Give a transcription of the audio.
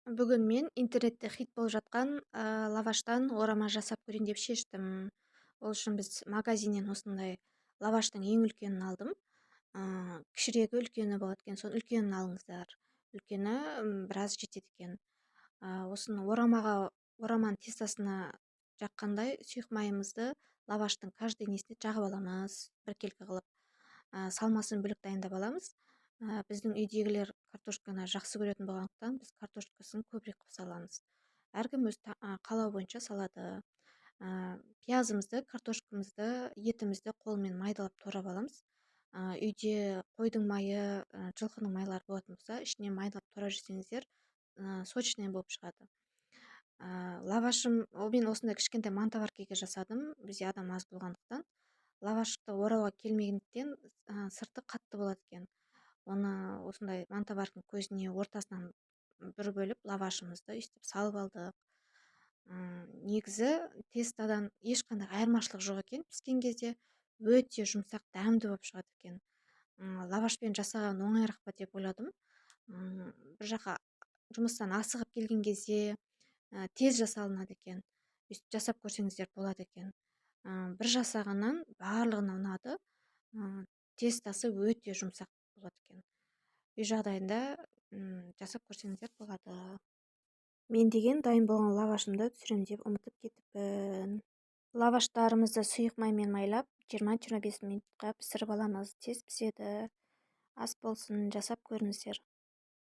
Бүгін мен интернетте хит болып жатқан лаваштан орама жасап көрейін деп шештім. Ол үшін біз магазиннен осындай лаваштың ең үлкенін алдым. Кішірегі үлкені болады екен, соның үлкенін алыңыздар. Үлкені біраз жетеді екен. Осыны ораманың тестасына жаққандай сұйық майымызды лаваштың каждый несіне жағып аламыз, біркелкі қылып. Салмасын бөлек дайындап аламыз. Біздің үйдегілер картошканы жақсы көретін болғандықтан біз картошкасын көбірек қылып саламыз. Әркім өз қалауы бойынша салады. Пиязымызды, картошкамызды, етімізді қолмен майдалап турап аламыз. Үйде қойдың майы, жылқының майлары болатын болса, ішіне майдалап турап жесеңіздер, сочный болып шығады. Лавашым, мен осындай кішкентай мантоваркеге жасадым, бізде адам аз болғандықтан. Лавашты орауға келмегендіктен сырты қатты болады екен. Оны осындай мантоваркінің көзіне ортасынан бір бөліп лавашымызды өйстіп салып алдық. Негізі тестадан ешқандай айырмашылық жоқ екен. Піскен кезде өте жұмсақ, дәмді болып шығады екен. Лавашпен жасаған оңайырақ па деп ойладым. Бір жаққа жұмыстан асығып келген кезде тез жасалынады екен. Өйстіп жасап көрсеңіздер болады екен. Бір жасағаннан барлығына ұнады. Тестасы өте жұмсақ болады екен. Үй жағдайында жасап көрсеңіздер болады. Мен деген дайын болған лавашымды түсірем деп ұмытып кетіппін. Лаваштарымызды сұйық маймен майлап 20-25 минутқа пісіріп аламыз. Тез піседі. Ас болсын, жасап көріңіздер.